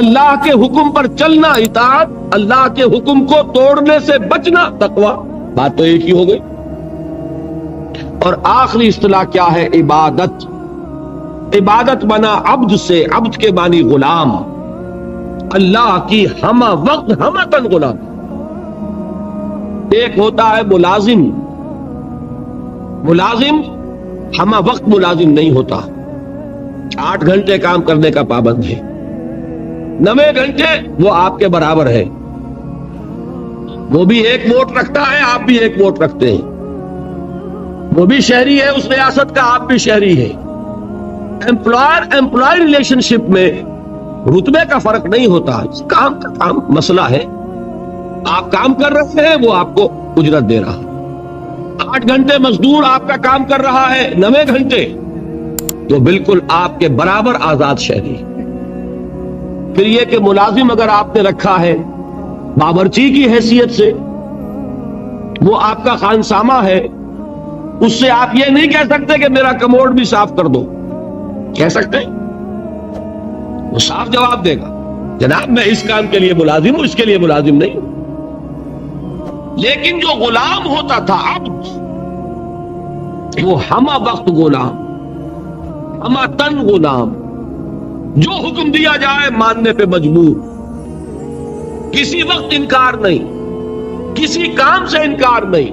اللہ کے حکم پر چلنا اطاعت، اللہ کے حکم کو توڑنے سے بچنا تقویٰ. بات تو ایک ہی ہو گئی. اور آخری اصطلاح کیا ہے؟ عبادت. عبادت بنا عبد سے، عبد کے معنی غلام، اللہ کی ہمہ وقت ہمہ تن غلام. ایک ہوتا ہے ملازم، ملازم ہمہ وقت ملازم نہیں ہوتا، 8 گھنٹے کام کرنے کا پابند ہے، 9 گھنٹے وہ آپ کے برابر ہے. وہ بھی ایک ووٹ رکھتا ہے، آپ بھی ایک ووٹ رکھتے ہیں. وہ بھی شہری ہے اس ریاست کا، آپ بھی شہری ہے. امپلائر امپلائی ریلیشن شپ میں رتبے کا فرق نہیں ہوتا، کام کا کام مسئلہ ہے. آپ کام کر رہے ہیں، وہ آپ کو اجرت دے رہا. 8 گھنٹے مزدور آپ کا کام کر رہا ہے، 9 گھنٹے، تو بالکل آپ کے برابر آزاد شہری. پھر یہ کہ ملازم اگر آپ نے رکھا ہے باورچی کی حیثیت سے، وہ آپ کا خانسامہ ہے، اس سے آپ یہ نہیں کہہ سکتے کہ میرا کموڈ بھی صاف کر دو. کہہ سکتے ہیں؟ وہ صاف جواب دے گا، جناب میں اس کام کے لیے ملازم ہوں، اس کے لیے ملازم نہیں ہوں. لیکن جو غلام ہوتا تھا عبد، وہ ہمہ وقت غلام، ہمہ تن غلام، جو حکم دیا جائے ماننے پہ مجبور، کسی وقت انکار نہیں، کسی کام سے انکار نہیں.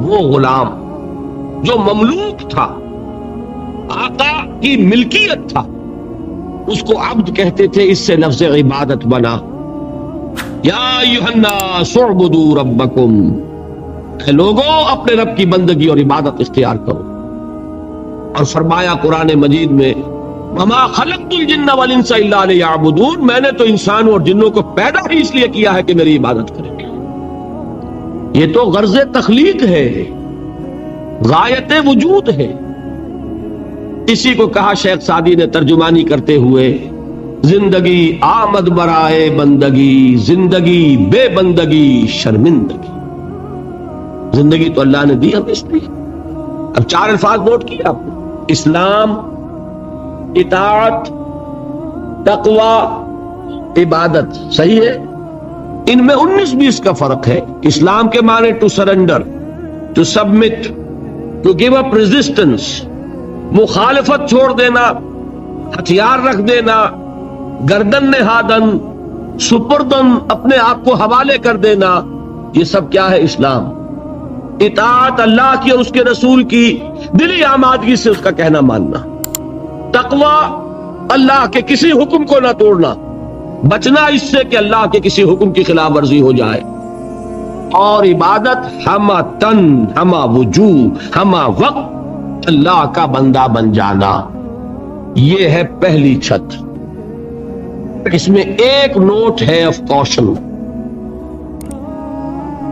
وہ غلام جو مملوک تھا، آقا کی ملکیت تھا، اس کو عبد کہتے تھے. اس سے لفظ عبادت بنا. یا ایھا الناس اعبدوا ربکم، اے لوگوں اپنے رب کی بندگی اور عبادت اختیار کرو. اور فرمایا قرآن مجید میں وما خلقت الجن والانس الا لیعبدون، میں نے تو انسانوں اور جنوں کو پیدا ہی اس لیے کیا ہے کہ میری عبادت کریں. یہ تو غرض تخلیق ہے، غایت وجود ہے. اسی کو کہا شیخ سعدی نے ترجمانی کرتے ہوئے، زندگی آمد برائے بندگی، زندگی بے بندگی شرمندگی. زندگی تو اللہ نے دی ہمیں اس لیے. اب 4 الفاظ نوٹ کیا آپ نے: اسلام، اطاعت، تقوی، عبادت. صحیح ہے؟ ان میں 19-20 کا فرق ہے. اسلام کے معنی to surrender, to submit, to give up resistance, مخالفت چھوڑ دینا، ہتھیار رکھ دینا، گردن نہادن، سپردن، اپنے آپ کو حوالے کر دینا. یہ سب کیا ہے؟ اسلام. اطاعت اللہ کی اور اس کے رسول کی دلی آمادگی سے اس کا کہنا ماننا. تقوی اللہ کے کسی حکم کو نہ توڑنا، بچنا اس سے کہ اللہ کے کسی حکم کی خلاف ورزی ہو جائے. اور عبادت ہمہ تن، ہمہ وجوہ، ہمہ وقت اللہ کا بندہ بن جانا. یہ ہے پہلی چھت. اس میں ایک نوٹ ہے آف کوشن.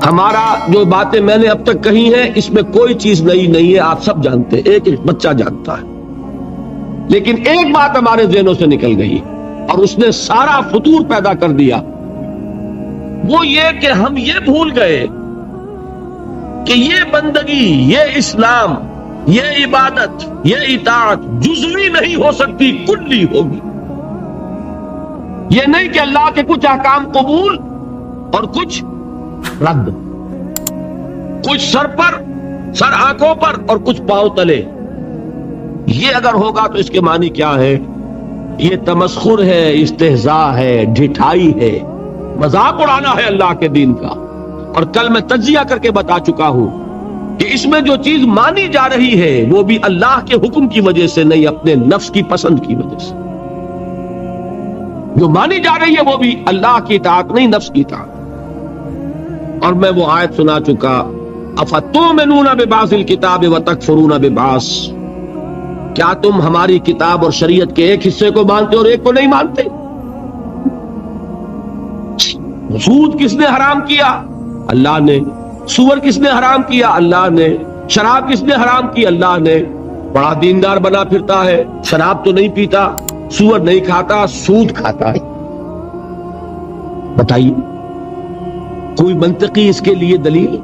ہمارا جو باتیں میں نے اب تک کہی ہیں اس میں کوئی چیز نئی نہیں ہے، آپ سب جانتے ہیں، ایک ایک بچہ جانتا ہے. لیکن ایک بات ہمارے ذہنوں سے نکل گئی اور اس نے سارا فطور پیدا کر دیا. وہ یہ کہ ہم یہ بھول گئے کہ یہ بندگی، یہ اسلام، یہ عبادت، یہ اطاعت جزوی نہیں ہو سکتی، کلی ہوگی. یہ نہیں کہ اللہ کے کچھ احکام قبول اور کچھ رد، کچھ سر پر، سر آنکھوں پر اور کچھ پاؤں تلے. یہ اگر ہوگا تو اس کے معنی کیا ہے؟ یہ تمسخر ہے، استہزاء ہے، ڈھٹائی ہے، مذاق اڑانا ہے اللہ کے دین کا. اور کل میں تجزیہ کر کے بتا چکا ہوں کہ اس میں جو چیز مانی جا رہی ہے وہ بھی اللہ کے حکم کی وجہ سے نہیں، اپنے نفس کی پسند کی وجہ سے. جو مانی جا رہی ہے وہ بھی اللہ کی اطاعت نہیں، نفس کی اطاعت. اور میں وہ آیت سنا چکا، افتؤمنون ببعض الکتاب وتکفرون ببعض، کیا تم ہماری کتاب اور شریعت کے ایک حصے کو مانتے اور ایک کو نہیں مانتے؟ سود کس نے حرام کیا؟ اللہ نے. سور کس نے حرام کیا؟ اللہ نے. شراب کس نے حرام کی؟ اللہ نے. بڑا دیندار بنا پھرتا ہے، شراب تو نہیں پیتا، سور نہیں کھاتا، سود کھاتا ہے. بتائیے کوئی منطقی اس کے لیے دلیل؟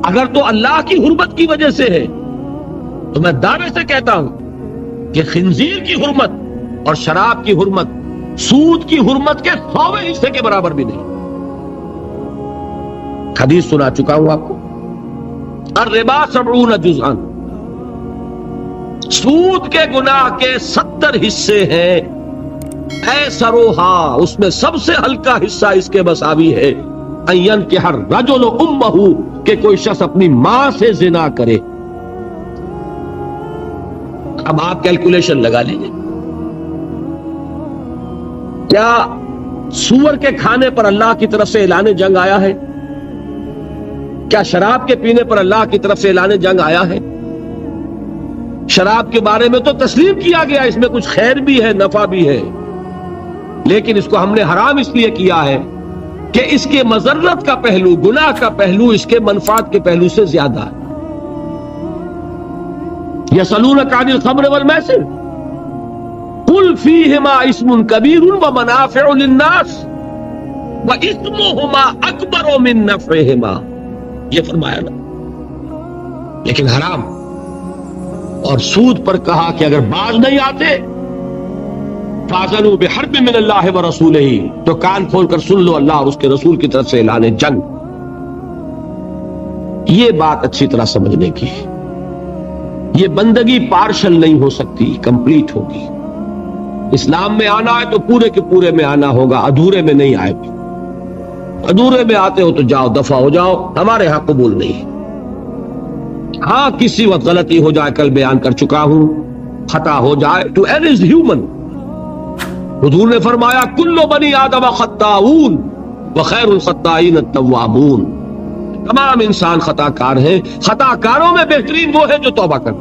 اگر تو اللہ کی حرمت کی وجہ سے ہے تو میں دعوے سے کہتا ہوں کہ خنزیر کی حرمت اور شراب کی حرمت سود کی حرمت کے 100ویں حصے کے برابر بھی نہیں. حدیث سنا چکا ہوں آپ کو. الربا 70 جزءا، سود کے گناہ کے 70 حصے ہیں. ایسروہا، اس میں سب سے ہلکا حصہ اس کے مساوی ہے ان ينكح الرجل امہ، کہ کوئی شخص اپنی ماں سے زنا کرے. اب آپ کیلکولیشن لگا لیجئے، کیا سور کے کھانے پر اللہ کی طرف سے اعلان جنگ آیا ہے؟ کیا شراب کے پینے پر اللہ کی طرف سے اعلان جنگ آیا ہے؟ شراب کے بارے میں تو تسلیم کیا گیا اس میں کچھ خیر بھی ہے، نفع بھی ہے، لیکن اس کو ہم نے حرام اس لیے کیا ہے کہ اس کے مضرت کا پہلو، گناہ کا پہلو اس کے منفعت کے پہلو سے زیادہ ہے. یسألونک عن الخمر والمیسر قل فیہما اسم کبیر ومنافع للناس واسمہما اکبر من نفعہما، یہ فرمایا نا. لیکن حرام اور سود پر کہا کہ اگر باز نہیں آتے فاذنوا بحرب من اللہ ورسولہ، تو کان کھول کر سن لو اللہ اور اس کے رسول کی طرف سے اعلان جنگ. یہ بات اچھی طرح سمجھنے کی ہے. یہ بندگی پارشل نہیں ہو سکتی، کمپلیٹ ہوگی. اسلام میں آنا ہے تو پورے کے پورے میں آنا ہوگا، ادھورے میں نہیں آئے. ادھورے میں آتے ہو تو جاؤ، دفع ہو جاؤ، ہمارے ہاں قبول نہیں. ہاں کسی وقت غلطی ہو جائے، کل بیان کر چکا ہوں، خطا ہو جائے، to err is human. حضور نے فرمایا کل بنی آدم خطاؤون وخیر الخطائین التوابون، تمام انسان خطا کار ہیں، خطا کاروں میں بہترین وہ ہے جو توبہ کر.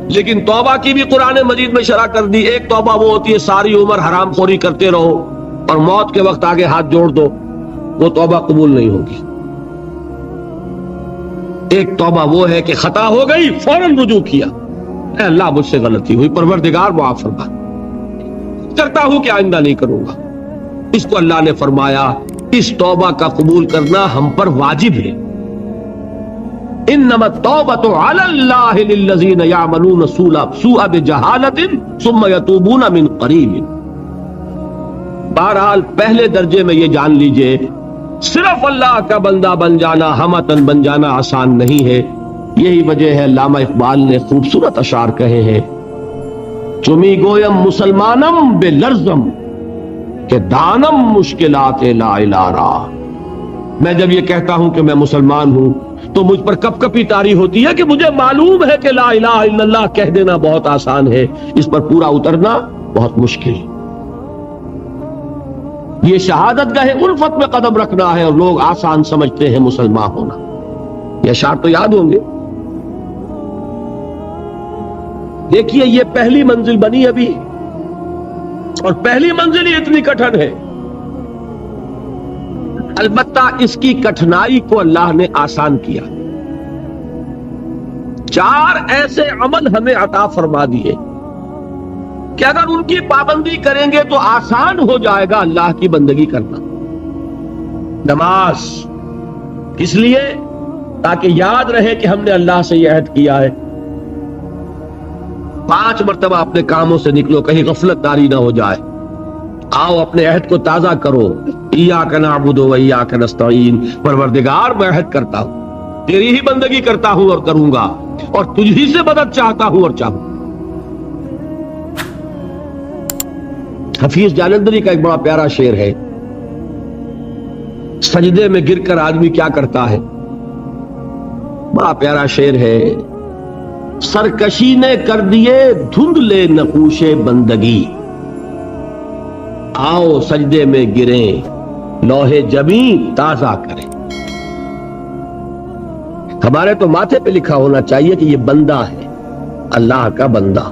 لیکن توبہ کی بھی قرآن مجید میں شرح کر دی. ایک توبہ وہ ہوتی ہے ساری عمر حرام خوری کرتے رہو اور موت کے وقت آگے ہاتھ جوڑ دو، وہ توبہ قبول نہیں ہوگی. ایک توبہ وہ ہے کہ خطا ہو گئی فوراً رجوع کیا، اے اللہ مجھ سے غلطی ہوئی، پروردگار معاف فرما، کرتا ہوں کہ آئندہ نہیں کروں گا. اس کو اللہ نے فرمایا اس توبہ کا قبول کرنا ہم پر واجب ہے. انما التوبۃ علی اللہ للذین یعملون السوء بجہالۃ ثم یتوبون من قریب. بہرحال پہلے درجے میں یہ جان لیجئے صرف اللہ کا بندہ بن جانا، ہمتن بن جانا آسان نہیں ہے. یہی وجہ ہے علامہ اقبال نے خوبصورت اشعار کہے ہیں، چمی گویم مسلمانم بے لرزم کہ دانم مشکلات لا الہ را. میں جب یہ کہتا ہوں کہ میں مسلمان ہوں تو مجھ پر کپ کپی طاری ہوتی ہے کہ مجھے معلوم ہے کہ لا الہ الا اللہ کہہ دینا بہت آسان ہے، اس پر پورا اترنا بہت مشکل. یہ شہادت گاہ الفت میں قدم رکھنا ہے اور لوگ آسان سمجھتے ہیں مسلمان ہونا. یہ اشعار تو یاد ہوں گے. دیکھیے یہ پہلی منزل بنی ابھی، اور پہلی منزل ہی اتنی کٹھن ہے. البتہ اس کی کٹھنائی کو اللہ نے آسان کیا. 4 ایسے عمل ہمیں عطا فرما دیے کہ اگر ان کی پابندی کریں گے تو آسان ہو جائے گا اللہ کی بندگی کرنا. نماز اس لیے تاکہ یاد رہے کہ ہم نے اللہ سے یہ عہد کیا ہے. 5 مرتبہ اپنے کاموں سے نکلو، کہیں غفلت طاری نہ ہو جائے. آؤ اپنے عہد کو تازہ کرو. ایاک نعبد و ایاک نستعین، پروردگار میں عہد کرتا ہوں، تیری ہی بندگی کرتا ہوں اور کروں گا، اور تجھ ہی سے مدد چاہتا ہوں اور چاہوں. حفیظ جالندری کا ایک بڑا پیارا شعر ہے، سجدے میں گر کر آدمی کیا کرتا ہے. بڑا پیارا شعر ہے. سرکشی نے کر دیے دھندلے نقوش بندگی، آؤ سجدے میں گریں لوح جبیں تازہ کریں. ہمارے تو ماتھے پہ لکھا ہونا چاہیے کہ یہ بندہ ہے، اللہ کا بندہ.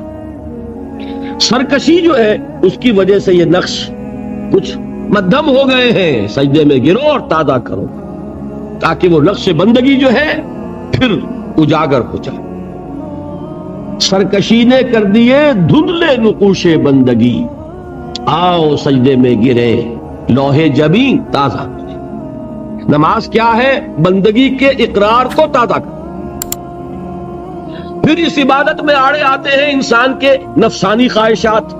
سرکشی جو ہے اس کی وجہ سے یہ نقش کچھ مدھم ہو گئے ہیں. سجدے میں گرو اور تازہ کرو تاکہ وہ نقش بندگی جو ہے پھر اجاگر ہو جائے. سرکشی نے کر دیے دھندلے نقوش بندگی، آؤ سجدے میں گرے لوح جبیں تازہ کریں. نماز کیا ہے؟ بندگی کے اقرار کو تازہ کریں. پھر اس عبادت میں آڑے آتے ہیں انسان کے نفسانی خواہشات.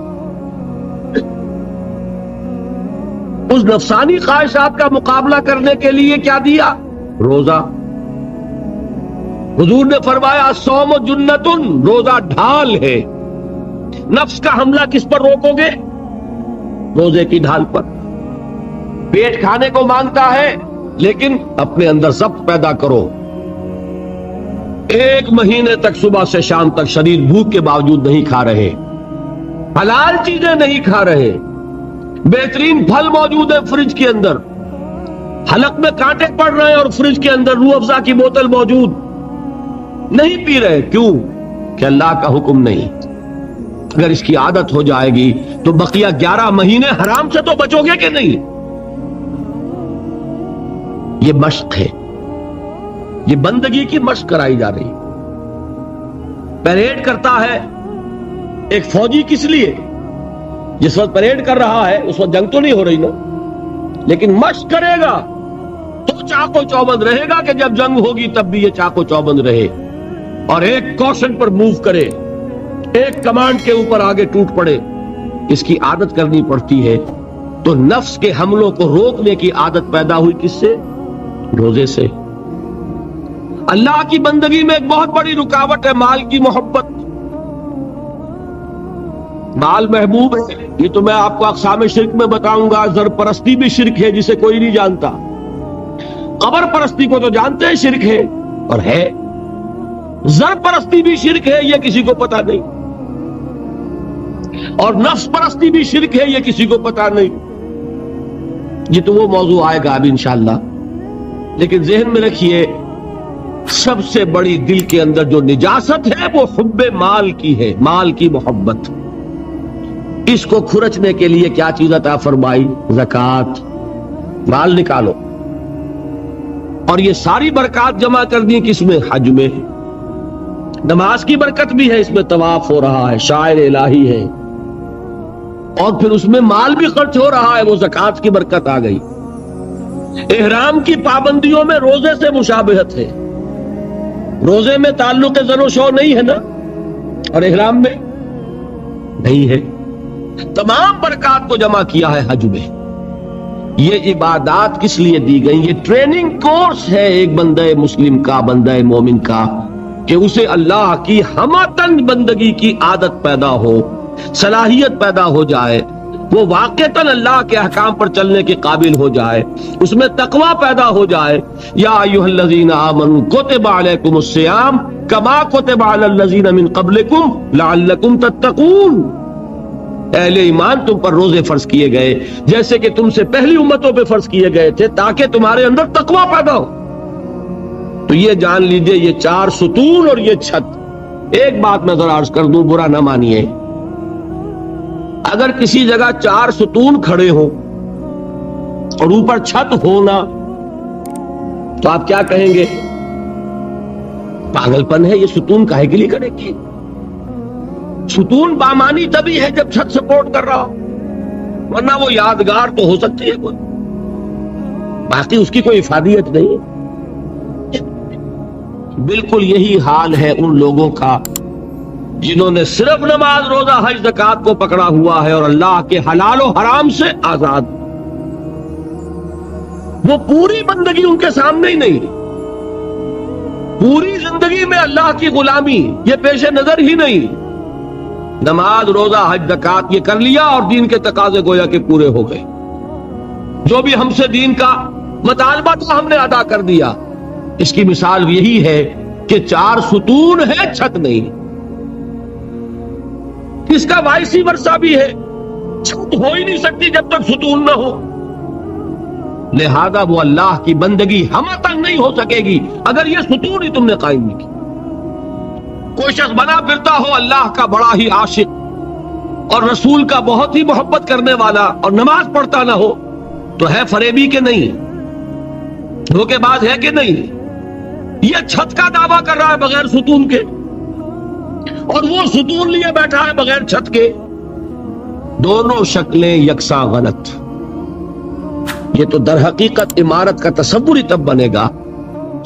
اس نفسانی خواہشات کا مقابلہ کرنے کے لیے کیا دیا؟ روزہ۔ حضور نے فرمایا الصوم جنتن، روزہ ڈھال ہے۔ نفس کا حملہ کس پر روکو گے؟ روزے کی ڈھال پر۔ پیٹ کھانے کو مانگتا ہے لیکن اپنے اندر ضبط پیدا کرو۔ 1 مہینے تک صبح سے شام تک شریر بھوک کے باوجود نہیں کھا رہے، حلال چیزیں نہیں کھا رہے، بہترین پھل موجود ہے فریج کے اندر، حلق میں کانٹے پڑ رہے ہیں اور فریج کے اندر روح افزا کی بوتل موجود، نہیں پی رہے، کیوں؟ کہ اللہ کا حکم نہیں۔ اگر اس کی عادت ہو جائے گی تو بقیہ 11 مہینے حرام سے تو بچو گے کہ نہیں؟ یہ مشق ہے، یہ بندگی کی مشق کرائی جا رہی۔ پریڈ کرتا ہے ایک فوجی کس لیے؟ جس وقت پریڈ کر رہا ہے اس وقت جنگ تو نہیں ہو رہی نا، لیکن مشق کرے گا تو چاق و چوبند رہے گا کہ جب جنگ ہوگی تب بھی یہ چاق و چوبند رہے اور ایک کوشن پر موو کرے، ایک کمانڈ کے اوپر آگے ٹوٹ پڑے۔ اس کی عادت کرنی پڑتی ہے۔ تو نفس کے حملوں کو روکنے کی عادت پیدا ہوئی کس سے؟ روزے سے۔ اللہ کی بندگی میں ایک بہت بڑی رکاوٹ ہے مال کی محبت۔ مال محبوب ہے، یہ تو میں آپ کو اقسام شرک میں بتاؤں گا۔ زر پرستی بھی شرک ہے جسے کوئی نہیں جانتا، قبر پرستی کو تو جانتے ہیں شرک ہے اور ہے، زر پرستی بھی شرک ہے، یہ کسی کو پتا نہیں، اور نفس پرستی بھی شرک ہے، یہ کسی کو پتا نہیں۔ یہ تو وہ موضوع آئے گا اب انشاءاللہ، لیکن ذہن میں رکھیے سب سے بڑی دل کے اندر جو نجاست ہے وہ حب مال کی ہے، مال کی محبت۔ اس کو کھرچنے کے لیے کیا چیز عطا فرمائی؟ زکوٰۃ۔ مال نکالو، اور یہ ساری برکات جمع کر دی کس میں؟ حج میں۔ نماز کی برکت بھی ہے، اس میں طواف ہو رہا ہے، شاعر الہی ہے، اور پھر اس میں مال بھی خرچ ہو رہا ہے، وہ زکوٰۃ کی برکت آ گئی۔ احرام کی پابندیوں میں روزے سے مشابہت ہے، روزے میں تعلق زن و شو نہیں ہے نا، اور احرام میں نہیں ہے۔ تمام برکات کو جمع کیا ہے حج میں۔ یہ عبادات کس لیے دی گئی؟ یہ ٹریننگ کورس ہے ایک بندہ مسلم کا، بندہ مومن کا، کہ اسے اللہ کی ہمہ بندگی کی عادت پیدا ہو، صلاحیت پیدا ہو جائے، وہ واقعتاً اللہ کے احکام پر چلنے کے قابل ہو جائے، اس میں تقوی پیدا ہو جائے۔ یا ایھا الذین آمنوا کتب علیکم الصیام کما کتب علی الذین من قبلکم لعلکم تتقون۔ اہل ایمان، تم پر روزے فرض کیے گئے جیسے کہ تم سے پہلی امتوں پہ فرض کیے گئے تھے، تاکہ تمہارے اندر تقوی پیدا ہو۔ تو یہ جان لیجئے، یہ 4 ستون اور یہ چھت۔ ایک بات میں ذرا عرض کر دوں، برا نہ مانیے، اگر کسی جگہ 4 ستون کھڑے ہوں اور اوپر چھت ہونا تو آپ کیا کہیں گے؟ پاگل پن ہے، یہ ستون کاہے کے لیے کھڑے کیے؟ ستون بامانی تبھی ہے جب چھت سپورٹ کر رہا ہو، ورنہ وہ یادگار تو ہو سکتی ہے کوئی، باقی اس کی کوئی افادیت نہیں ہے۔ بالکل یہی حال ہے ان لوگوں کا جنہوں نے صرف نماز، روزہ، حج، زکوٰۃ کو پکڑا ہوا ہے اور اللہ کے حلال و حرام سے آزاد۔ وہ پوری بندگی ان کے سامنے ہی نہیں، پوری زندگی میں اللہ کی غلامی یہ پیش نظر ہی نہیں۔ نماز، روزہ، حج، زکوٰۃ یہ کر لیا اور دین کے تقاضے گویا کہ پورے ہو گئے، جو بھی ہم سے دین کا مطالبہ تھا ہم نے ادا کر دیا۔ اس کی مثال یہی ہے کہ 4 ستون ہے، چھت نہیں۔ اس کا وائسی ورثہ بھی ہے، چھت ہو ہی نہیں سکتی جب تک ستون نہ ہو، لہذا وہ اللہ کی بندگی ہم تک نہیں ہو سکے گی اگر یہ ستون ہی تم نے قائم نہیں کی۔ کوئی شخص بنا پھرتا ہو اللہ کا بڑا ہی عاشق اور رسول کا بہت ہی محبت کرنے والا اور نماز پڑھتا نہ ہو تو ہے فریبی کہ نہیں؟ دھوکے باز ہے کہ نہیں؟ یہ چھت کا دعویٰ کر رہا ہے بغیر ستون کے، اور وہ ستون لیے بیٹھا ہے بغیر چھت کے۔ دونوں شکلیں یکساں غلط۔ یہ تو در حقیقت عمارت کا تصور ہی تب بنے گا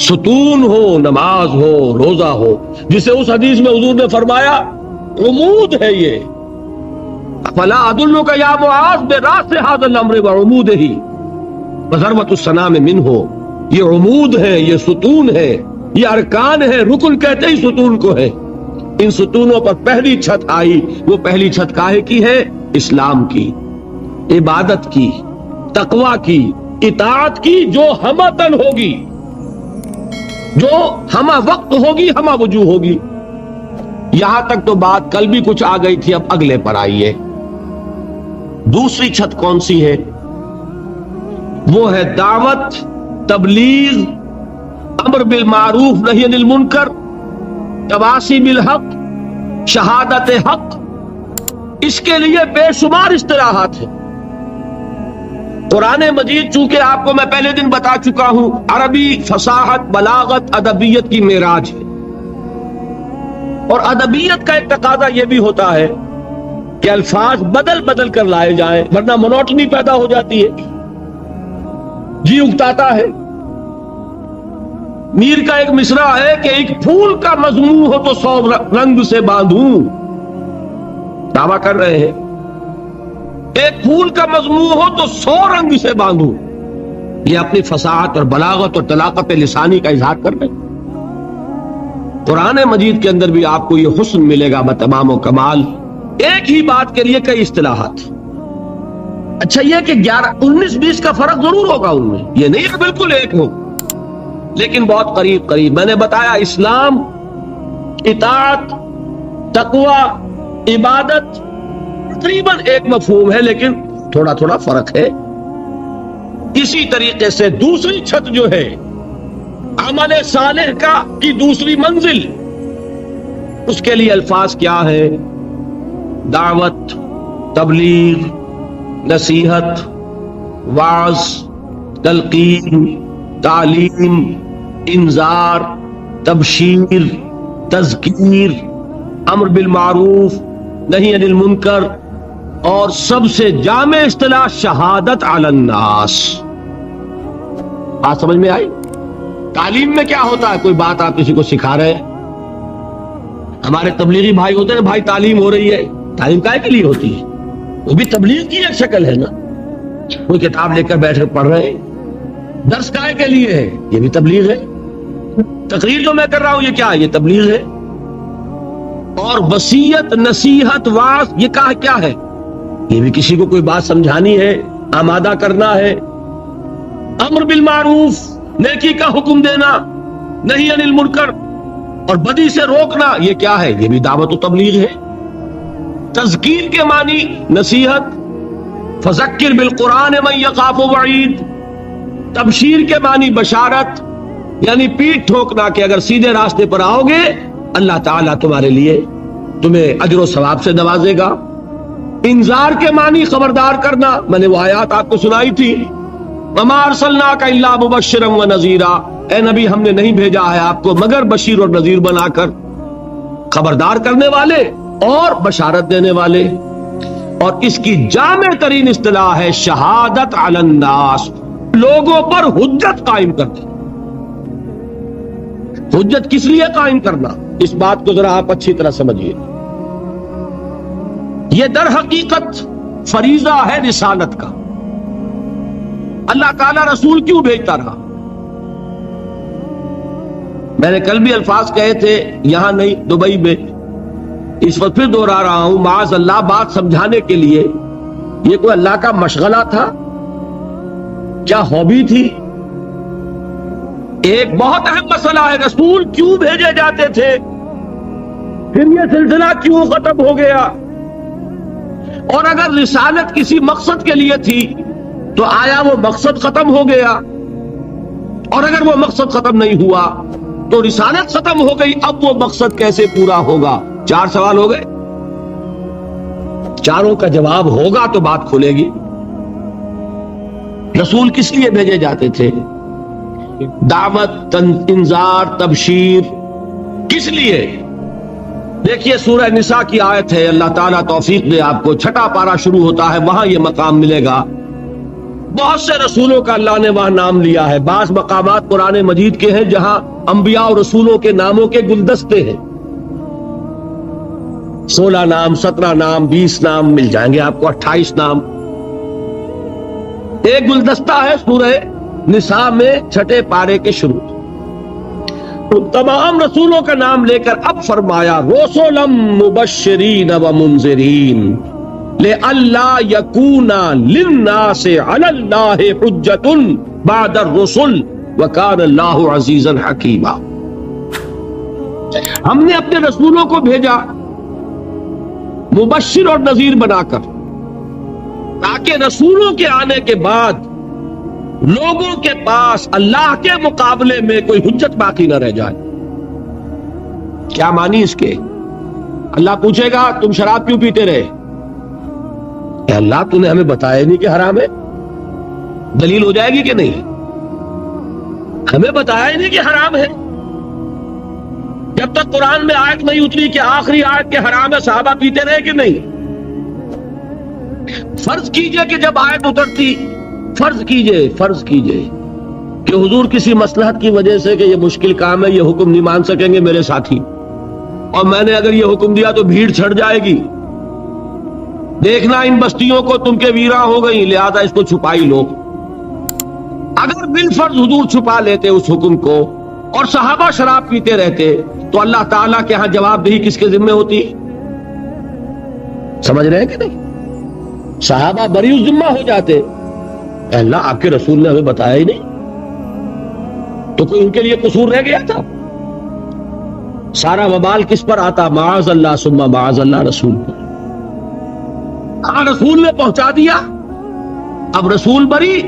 ستون ہو، نماز ہو، روزہ ہو، جسے اس حدیث میں حضور نے فرمایا عمود ہے، یہ فلا ادلک یا معاذ براس ھذا الامر وعمودہ وذروۃ السنام منہ، یہ عمود ہے، یہ ستون ہے، یہ ارکان ہے، رکن کہتے ہی ستون کو ہے۔ ان ستونوں پر پہلی چھت آئی، وہ پہلی چھت کاہے کی ہے؟ اسلام کی، عبادت کی، تقوی کی، اطاعت کی، جو ہمتن ہوگی، جو ہمہ وقت ہوگی، ہمہ وجوہ ہوگی۔ یہاں تک تو بات کل بھی کچھ آ گئی تھی، اب اگلے پر آئیے۔ دوسری چھت کون سی ہے؟ وہ ہے دعوت، تبلیغ، امر بالمعروف نہی عن المنکر، تواصی بالحق، شہادت حق۔ اس کے لیے بے شمار اصطلاحات ہیں۔ قرآن مجید چونکہ آپ کو میں پہلے دن بتا چکا ہوں، عربی فصاحت، بلاغت، ادبیت کی معراج ہے، اور ادبیت کا ایک تقاضا یہ بھی ہوتا ہے کہ الفاظ بدل بدل کر لائے جائیں، ورنہ منوٹنی پیدا ہو جاتی ہے، جی اگتاتا ہے۔ میر کا ایک مصرع ہے کہ ایک پھول کا مضمون ہو تو 100 رنگ سے باندھوں، دعویٰ کر رہے ہیں ایک پھول کا مضمون ہو تو 100 رنگ سے باندھوں۔ یہ اپنی فصاحت اور بلاغت اور طلاقت لسانی کا اظہار کر رہے ہیں۔ قرآن مجید کے اندر بھی آپ کو یہ حسن ملے گا بتمام و کمال، ایک ہی بات کے لیے کئی اصطلاحات۔ اچھا یہ کہ 19-20 کا فرق ضرور ہوگا ان میں، یہ نہیں کہ بالکل ایک ہو، لیکن بہت قریب قریب۔ میں نے بتایا اسلام، اطاعت، تقوی، عبادت تقریباً ایک مفہوم ہے، لیکن تھوڑا تھوڑا فرق ہے۔ اسی طریقے سے دوسری چھت جو ہے عمل صالح کا کی دوسری منزل، اس کے لیے الفاظ کیا ہے؟ دعوت، تبلیغ، نصیحت، وعظ، تلقین، تعلیم، انذار، تبشیر، تذکیر، امر بالمعروف نہی عن المنکر، اور سب سے جامع اصطلاح شہادت علی الناس۔ بات سمجھ میں آئی؟ تعلیم میں کیا ہوتا ہے؟ کوئی بات آپ کسی کو سکھا رہے ہیں، ہمارے تبلیغی بھائی ہوتے ہیں، بھائی تعلیم ہو رہی ہے، تعلیم کائے کے لیے ہوتی ہے؟ وہ بھی تبلیغ کی ایک شکل ہے نا، کوئی کتاب لے کر بیٹھ کر پڑھ رہے ہیں، درس کائے کے لیے ہے، یہ بھی تبلیغ ہے۔ تقریر جو میں کر رہا ہوں یہ کیا ہے؟ یہ تبلیغ ہے۔ اور وصیت، نصیحت، وعظ، یہ کیا ہے؟ یہ بھی کسی کو کوئی بات سمجھانی ہے، آمادہ کرنا ہے۔ امر بالمعروف، نیکی کا حکم دینا، نہی عن المنکر، اور بدی سے روکنا، یہ کیا ہے؟ یہ بھی دعوت و تبلیغ ہے۔ تذکیر کے معنی نصیحت، فذکر بالقرآن من یخاف وعید۔ تبشیر کے معنی بشارت، یعنی پیٹھ ٹھوکنا کہ اگر سیدھے راستے پر آؤ گے اللہ تعالیٰ تمہارے لیے تمہیں اجر و ثواب سے نوازے گا۔ انذار کے معنی خبردار کرنا، میں نے وہ آیات آپ کو سنائی تھی، وما ارسلناک الا مبشرا ونذیرا، اے نبی ہم نے نہیں بھیجا ہے آپ کو مگر بشیر اور نذیر بنا کر، خبردار کرنے والے اور بشارت دینے والے۔ اور اس کی جامع ترین اصطلاح ہے شہادت علی الناس، لوگوں پر حجت قائم کرنا۔ حجت کس لیے قائم کرنا؟ اس بات کو ذرا آپ اچھی طرح سمجھیے۔ یہ در حقیقت فریضہ ہے رسالت کا۔ اللہ تعالیٰ رسول کیوں بھیجتا رہا؟ میں نے کل بھی الفاظ کہے تھے، یہاں نہیں دبئی میں، اس وقت پھر دوہرا رہا ہوں، معاذ اللہ بات سمجھانے کے لیے، یہ کوئی اللہ کا مشغلہ تھا؟ کیا ہابی تھی؟ ایک بہت اہم مسئلہ ہے، رسول کیوں بھیجے جاتے تھے، پھر یہ سلسلہ کیوں ختم ہو گیا؟ اور اگر رسالت کسی مقصد کے لیے تھی تو آیا وہ مقصد ختم ہو گیا؟ اور اگر وہ مقصد ختم نہیں ہوا تو رسالت ختم ہو گئی، اب وہ مقصد کیسے پورا ہوگا؟ 4 سوال ہو گئے، چاروں کا جواب ہوگا تو بات کھلے گی۔ رسول کس لیے بھیجے جاتے تھے؟ دعوت، انذار، تبشیر، کس لیے؟ دیکھیے سورہ نساء کی آیت ہے، اللہ تعالیٰ توفیق دے آپ کو، 6واں پارہ شروع ہوتا ہے، وہاں یہ مقام ملے گا۔ بہت سے رسولوں کا اللہ نے وہاں نام لیا ہے، بعض مقامات قرآن مجید کے ہیں جہاں انبیاء اور رسولوں کے ناموں کے گلدستے ہیں۔ 16 نام، 17 نام، 20 نام مل جائیں گے آپ کو، 28 نام. ایک گلدستہ ہے سورہ نساء میں 6 پارے کے شروع. تمام رسولوں کا نام لے کر اب فرمایا رسلا مبشرین و منذرین لئلا یکون للناس علی اللہ حجۃ بعد الرسل وکان اللہ عزیزا حکیما. ہم نے اپنے رسولوں کو بھیجا مبشر اور نذیر بنا کر، تاکہ رسولوں کے آنے کے بعد لوگوں کے پاس اللہ کے مقابلے میں کوئی حجت باقی نہ رہ جائے. کیا معنی اس کے؟ اللہ پوچھے گا تم شراب کیوں پیتے رہے؟ کہ اللہ تو نے ہمیں بتایا نہیں کہ حرام ہے. دلیل ہو جائے گی کہ نہیں؟ ہمیں بتایا ہی نہیں کہ حرام ہے. جب تک قرآن میں آیت نہیں اتری کہ آخری آیت کے حرام ہے، صحابہ پیتے رہے کہ نہیں؟ فرض کیجئے کہ جب آیت اترتی، فرض کیجئے کہ حضور کسی مصلحت کی وجہ سے کہ یہ مشکل کام ہے، یہ حکم نہیں مان سکیں گے میرے ساتھی، اور میں نے اگر یہ حکم دیا تو بھیڑ چھڑ جائے گی، دیکھنا ان بستیوں کو تم کے ویراں ہو گئی، لہذا اس کو چھپا ہی لو. اگر بالفرض حضور چھپا لیتے اس حکم کو اور صحابہ شراب پیتے رہتے تو اللہ تعالیٰ کے ہاں جواب دہی کس کے ذمہ ہوتی؟ سمجھ رہے ہیں کہ نہیں؟ صحابہ بری ذمہ ہو جاتے. اللہ آپ کے رسول نے ہمیں بتایا ہی نہیں، تو کوئی ان کے لیے قصور رہ گیا تھا؟ سارا وبال کس پر آتا؟ معاذ اللہ ثم معاذ اللہ رسول پر. ہاں رسول نے پہنچا دیا، اب رسول بری.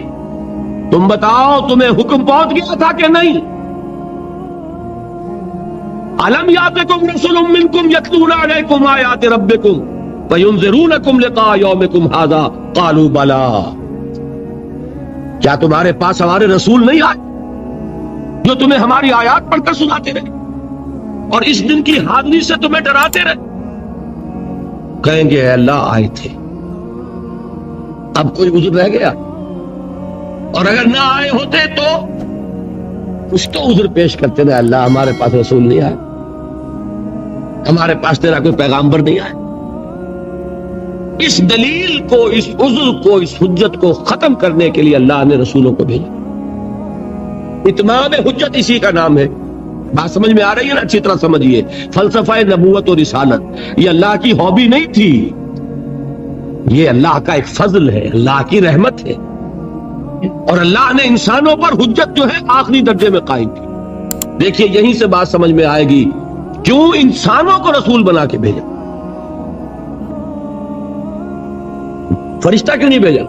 تم بتاؤ تمہیں حکم پہنچ گیا تھا کہ نہیں؟ الم یاتکم رسول منکم یتلون علیکم آیات ربکم وینذرونکم لقاء یومکم ھذا قالوا بلی. کیا تمہارے پاس ہمارے رسول نہیں آئے جو تمہیں ہماری آیات پڑھ کر سناتے رہے اور اس دن کی حاضری سے تمہیں ڈراتے رہے؟ کہیں گے اے اللہ آئے تھے. اب کوئی عذر رہ گیا؟ اور اگر نہ آئے ہوتے تو کچھ تو عذر پیش کرتے ہیں، اللہ ہمارے پاس رسول نہیں آئے، ہمارے پاس تیرا کوئی پیغامبر نہیں آئے. اس دلیل کو، اس عذر کو، اس حجت کو ختم کرنے کے لیے اللہ نے رسولوں کو بھیجا. اتمام حجت اسی کا نام ہے. بات سمجھ میں آ رہی ہے نا؟ اچھی طرح سمجھیے. فلسفہ نبوت اور رسالت یہ اللہ کی ہابی نہیں تھی، یہ اللہ کا ایک فضل ہے، اللہ کی رحمت ہے. اور اللہ نے انسانوں پر حجت جو ہے آخری درجے میں قائم کی. دیکھیے یہیں سے بات سمجھ میں آئے گی کیوں انسانوں کو رسول بنا کے بھیجا. فرشتہ کیوں نہیں بھیجا؟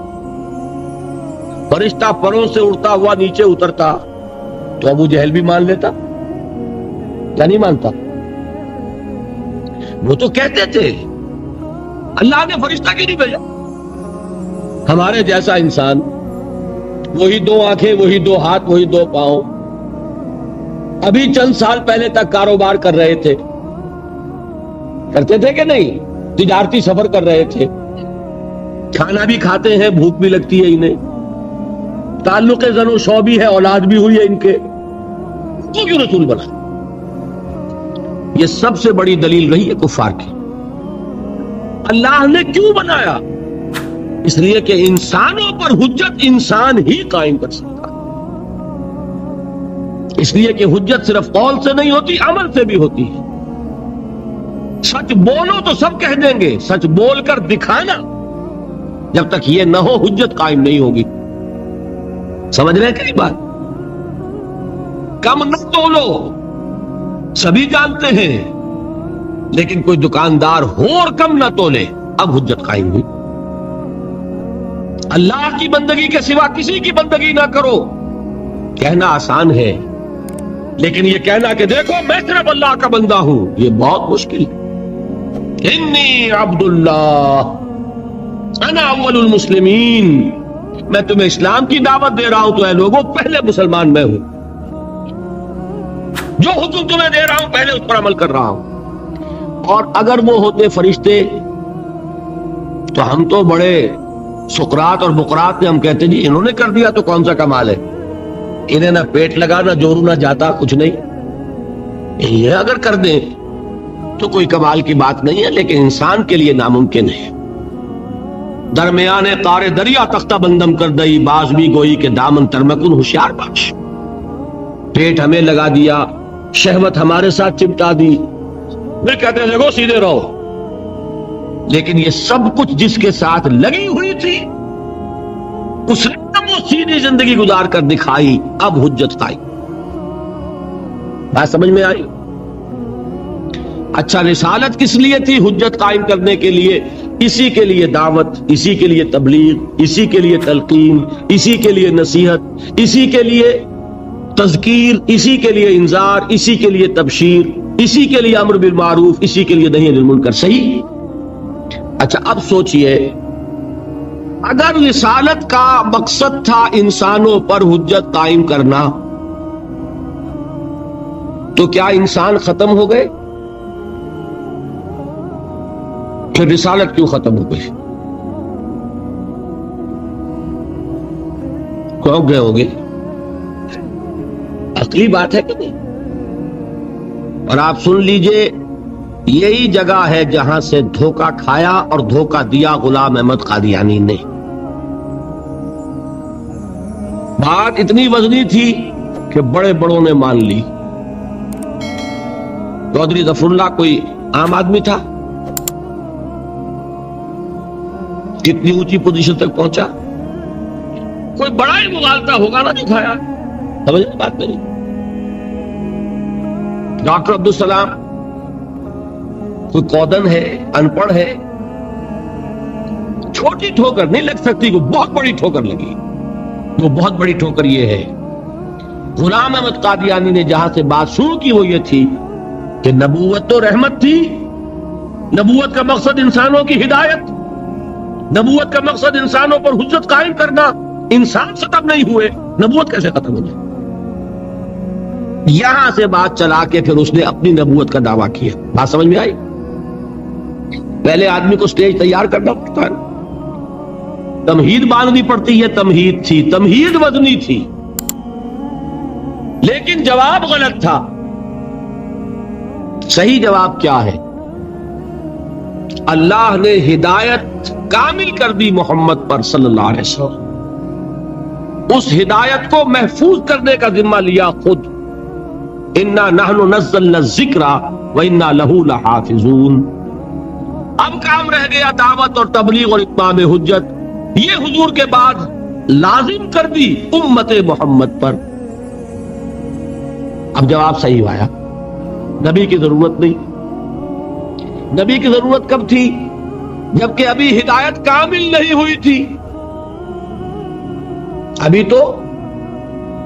فرشتہ پروں سے اڑتا ہوا نیچے اترتا تو ابو جہل بھی مان لیتا، کیا نہیں مانتا؟ وہ تو کہتے تھے اللہ نے فرشتہ کیوں نہیں بھیجا؟ ہمارے جیسا انسان، وہی 2 آنکھیں، وہی 2 ہاتھ، وہی 2 پاؤں، ابھی چند سال پہلے تک کاروبار کر رہے تھے، کرتے تھے کہ نہیں؟ تجارتی سفر کر رہے تھے، کھانا بھی کھاتے ہیں، بھوک بھی لگتی ہے انہیں، تعلق زن و شو بھی ہے، اولاد بھی ہوئی ہے ان کے، تو کیوں رسول بنا؟ یہ سب سے بڑی دلیل رہی ہے کفار کی. اللہ نے کیوں بنایا؟ اس لیے کہ انسانوں پر حجت انسان ہی قائم کر سکتا. اس لیے کہ حجت صرف قول سے نہیں ہوتی، عمل سے بھی ہوتی ہے. سچ بولو تو سب کہہ دیں گے، سچ بول کر دکھانا جب تک یہ نہ ہو حجت قائم نہیں ہوگی. سمجھ رہے ہیں کئی بات؟ کم نہ تولو، سبھی جانتے ہیں، لیکن کوئی دکاندار ہو اور کم نہ تولے، اب حجت قائم ہوئی. اللہ کی بندگی کے سوا کسی کی بندگی نہ کرو، کہنا آسان ہے، لیکن یہ کہنا کہ دیکھو میں صرف اللہ کا بندہ ہوں، یہ بہت مشکل ہے. انی عبد اللہ انا اول المسلمین، میں تمہیں اسلام کی دعوت دے رہا ہوں تو اے لوگوں پہلے مسلمان میں ہوں، جو حکم تمہیں دے رہا ہوں پہلے اس پر عمل کر رہا ہوں. اور اگر وہ ہوتے فرشتے تو ہم تو بڑے سقراط اور بقراط نے ہم کہتے جی انہوں نے کر دیا تو کون سا کمال ہے، انہیں نہ پیٹ لگا، نہ جورو، نہ جاتا، کچھ نہیں. یہ اگر کر دیں تو کوئی کمال کی بات نہیں ہے، لیکن انسان کے لیے ناممکن ہے۔ درمیان قار دریا تختہ بندم کر دئی، باز بھی گوئی کہ دامن ترمکن ہوشیار باش۔ پیٹ ہمیں لگا دیا، شہوت ہمارے ساتھ چمٹا دی، پھر کہتے ہیں دیکھو سیدھے رہو۔ لیکن یہ سب کچھ جس کے ساتھ لگی ہوئی تھی اس نے وہ سیدھی زندگی گزار کر دکھائی، اب حجت قائم۔ بات سمجھ میں آئی؟ اچھا، رسالت کس لیے تھی؟ حجت قائم کرنے کے لیے، اسی کے لیے دعوت، اسی کے لیے تبلیغ، اسی کے لیے تلقین، اسی کے لیے نصیحت، اسی کے لیے تذکیر، اسی کے لیے انذار، اسی کے لیے تبشیر، اسی کے لیے امر بالمعروف، اسی کے لیے نہی عن المنکر۔ صحیح؟ اچھا اب سوچئے، اگر رسالت کا مقصد تھا انسانوں پر حجت قائم کرنا، تو کیا انسان ختم ہو گئے؟ پھر رسالت کیوں ختم ہو گئی؟ کیوں گئے ہوں گے؟ عقلی بات ہے کہ نہیں؟ اور آپ سن لیجئے، یہی جگہ ہے جہاں سے دھوکہ کھایا اور دھوکہ دیا غلام احمد قادیانی نے۔ بات اتنی وزنی تھی کہ بڑے بڑوں نے مان لی۔ چودھری ظفر اللہ کوئی عام آدمی تھا؟ کتنی اونچی پوزیشن تک پہنچا؟ کوئی بڑا ہی مغالطہ ہوگا نا دکھایا۔ سمجھ بات نہیں؟ ڈاکٹر عبدالسلام کوئی کودن ہے، ان پڑھ ہے، چھوٹی ٹھوکر نہیں لگ سکتی، کوئی بہت بڑی ٹھوکر لگی۔ وہ بہت بڑی ٹھوکر یہ ہے، غلام احمد قادیانی نے جہاں سے بات شروع کی وہ یہ تھی کہ نبوت تو رحمت تھی، نبوت کا مقصد انسانوں کی ہدایت، نبوت کا مقصد انسانوں پر حجت قائم کرنا، انسان ختم نہیں ہوئے، نبوت کیسے ختم ہو جائے؟ یہاں سے بات چلا کے پھر اس نے اپنی نبوت کا دعویٰ کیا۔ بات سمجھ میں آئی؟ پہلے آدمی کو سٹیج تیار کرنا پڑتا ہے، تمہید باندھنی پڑتی ہے، تمہید تھی، تمہید وزنی تھی، لیکن جواب غلط تھا۔ صحیح جواب کیا ہے؟ اللہ نے ہدایت کامل کر دی محمد پر صلی اللہ علیہ وسلم، اس ہدایت کو محفوظ کرنے کا ذمہ لیا خود۔ انا نحن نزلنا الذکر وانا لہ لحافظون۔ اب کام رہ گیا دعوت اور تبلیغ اور اتمام حجت، یہ حضور کے بعد لازم کر دی امت محمد پر۔ اب جواب صحیح آیا، نبی کی ضرورت نہیں۔ نبی کی ضرورت کب تھی؟ جبکہ ابھی ہدایت کامل نہیں ہوئی تھی، ابھی تو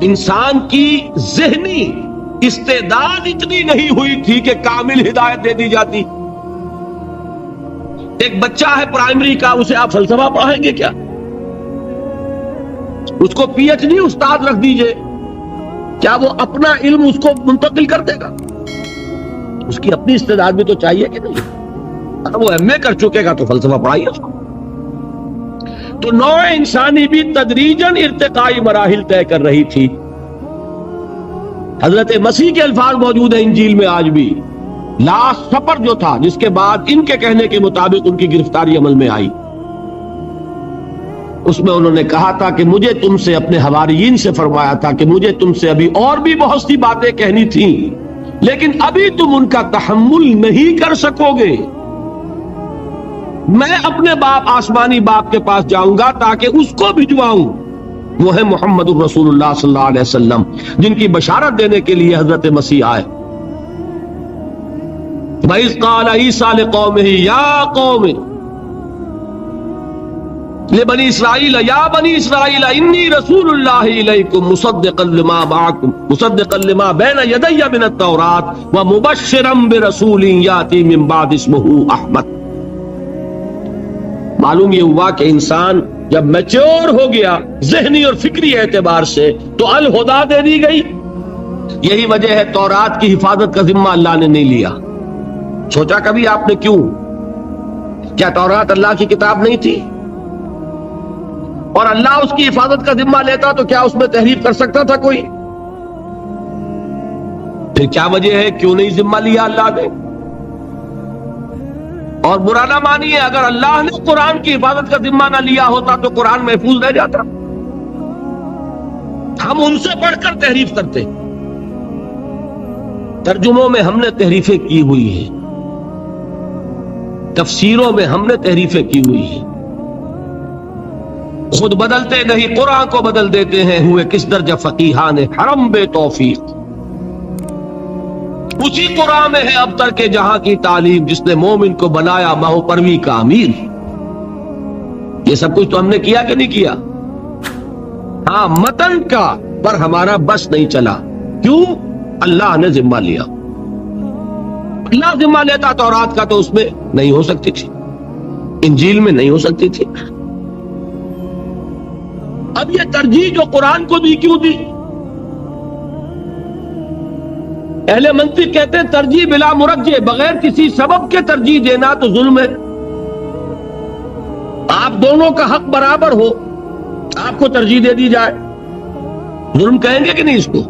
انسان کی ذہنی استعداد اتنی نہیں ہوئی تھی کہ کامل ہدایت دے دی جاتی۔ ایک بچہ ہے پرائمری کا، اسے آپ فلسفہ پڑھائیں گے کیا؟ اس کو پی ایچ ڈی استاد رکھ دیجئے، کیا وہ اپنا علم اس کو منتقل کر دے گا؟ اس کی اپنی استعداد بھی تو چاہیے کہ نہیں؟ وہ ایم اے کر چکے گا تو فلسفہ پڑھائیے اس کو۔ تو نوع انسانی بھی تدریجاً ارتقائی مراحل طے کر رہی تھی۔ حضرت مسیح کے الفاظ موجود ہیں انجیل میں آج بھی۔ لاسٹ سپر جو تھا، جس کے بعد ان کے کہنے کے مطابق ان کی گرفتاری عمل میں آئی، اس میں انہوں نے کہا تھا کہ مجھے تم سے، اپنے حواریین سے فرمایا تھا کہ مجھے تم سے ابھی اور بھی بہت سی باتیں کہنی تھیں، لیکن ابھی تم ان کا تحمل نہیں کر سکو گے۔ میں اپنے باپ، آسمانی باپ کے پاس جاؤں گا تاکہ اس کو بھجواؤں، وہ ہے محمد الرسول اللہ صلی اللہ علیہ وسلم، جن کی بشارت دینے کے لیے حضرت مسیح آئے۔ وَإِذْ قَالَ عِيسَىٰ لِقَوْمِهِ يَا قَوْمِ لِبَنِي إِسْرَائِيلَ يَا بَنِي إِسْرَائِيلَ إِنِّي رَسُولُ اللَّهِ إِلَيْكُمْ مُصَدِّقًا لِمَا بَيْنَ يَدَيَّ مِنَ التَّوْرَاةِ وَمُبَشِّرًا بِرَسُولٍ يَأْتِي مِن بَعْدِي اسْمُهُ أَحْمَدُ۔ معلوم یہ ہوا کہ انسان جب میچور ہو گیا ذہنی اور فکری اعتبار سے تو الہدا دے دی گئی۔ یہی وجہ ہے تورات کی حفاظت کا ذمہ اللہ نے نہیں لیا۔ سوچا کبھی آپ نے کیوں؟ کیا تورات اللہ کی کتاب نہیں تھی؟ اور اللہ اس کی حفاظت کا ذمہ لیتا تو کیا اس میں تحریف کر سکتا تھا کوئی؟ پھر کیا وجہ ہے کیوں نہیں ذمہ لیا اللہ نے؟ اور برا نہ مانیے، اگر اللہ نے قرآن کی حفاظت کا ذمہ نہ لیا ہوتا تو قرآن محفوظ رہ جاتا. ہم ان سے بڑھ کر تحریف کرتے. ترجموں میں ہم نے تحریفیں کی ہوئی ہیں، تفسیروں میں ہم نے تحریفیں کی ہوئی ہیں. خود بدلتے نہیں، قرآن کو بدل دیتے ہیں. ہوئے کس درجہ فقیہان حرم بے توفیق. اسی قرآن میں ہے اب تک کے جہاں کی تعلیم، جس نے مومن کو بنایا ماہو پروی کا امیر. یہ سب کچھ تو ہم نے کیا کہ نہیں کیا؟ ہاں، متن کا پر ہمارا بس نہیں چلا. کیوں؟ اللہ نے ذمہ لیا. اللہ ذمہ لیتا تورات کا تو اس میں نہیں ہو سکتی تھی، انجیل میں نہیں ہو سکتی تھی. اب یہ ترجیح جو قرآن کو دی کیوں دی؟ اہل منطق کہتے ہیں ترجیح بلا مرجح، بغیر کسی سبب کے ترجیح دینا تو ظلم ہے. آپ دونوں کا حق برابر ہو، آپ کو ترجیح دے دی جائے، ظلم کہیں گے کہ نہیں؟ اس کو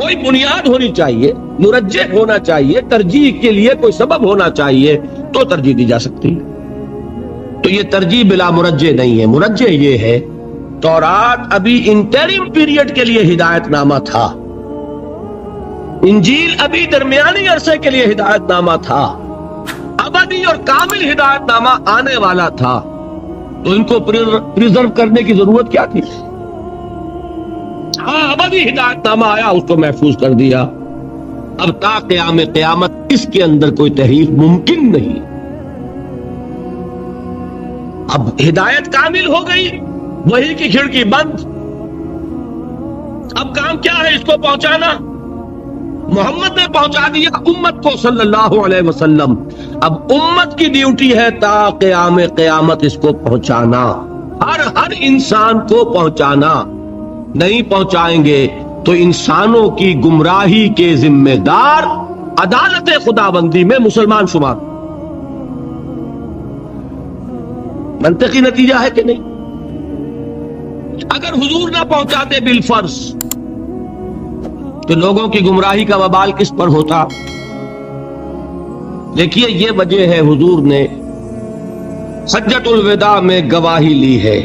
کوئی بنیاد ہونی چاہیے، مرجح ہونا چاہیے، ترجیح کے لیے کوئی سبب ہونا چاہیے تو ترجیح دی جا سکتی ہے. تو یہ ترجیح بلا مرجح نہیں ہے. مرجح یہ ہے تورات ابھی انٹرم پیریڈ کے لیے ہدایت نامہ تھا، انجیل ابھی درمیانی عرصے کے لیے ہدایت نامہ تھا، ابدی اور کامل ہدایت نامہ آنے والا تھا. تو ان کو پریزرو کرنے کی ضرورت کیا تھی؟ ہاں، ابدی ہدایت نامہ آیا، اس کو محفوظ کر دیا. اب تا قیام قیامت اس کے اندر کوئی تحریف ممکن نہیں. اب ہدایت کامل ہو گئی، وحی کی کھڑکی بند. اب کام کیا ہے؟ اس کو پہنچانا. محمد نے پہنچا دیا امت کو صلی اللہ علیہ وسلم. اب امت کی ڈیوٹی ہے تا قیام قیامت اس کو پہنچانا، ہر انسان کو پہنچانا. نہیں پہنچائیں گے تو انسانوں کی گمراہی کے ذمہ دار عدالت خداوندی میں مسلمان شمار. منطقی نتیجہ ہے کہ نہیں؟ اگر حضور نہ پہنچاتے بالفرض تو لوگوں کی گمراہی کا وبال کس پر ہوتا؟ دیکھیے، یہ وجہ ہے حضور نے حجۃ الوداع میں گواہی لی ہے.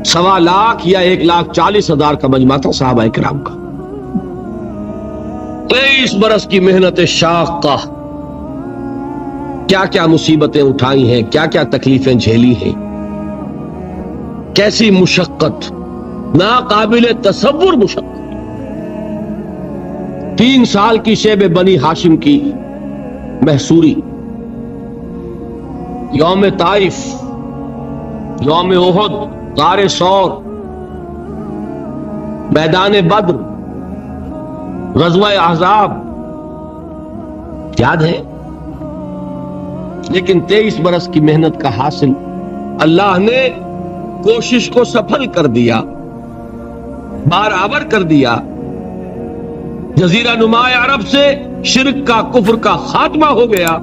1.25 لاکھ یا 1,40,000 کا مجمع تھا صحابہ کرام کا. 23 برس کی محنت شاقہ، کیا کیا مصیبتیں اٹھائی ہیں، کیا کیا تکلیفیں جھیلی ہیں، کیسی مشقت، ناقابل تصور مشقت. 3 سال کی شیب بنی ہاشم کی محصوری، یوم طائف، یوم احد، غار ثور، میدان بدر، غزوہ احزاب، یاد ہے؟ لیکن 23 برس کی محنت کا حاصل اللہ نے کوشش کو سفل کر دیا، برابر کر دیا. جزیرہ نما عرب سے شرک کا، کفر کا خاتمہ ہو گیا.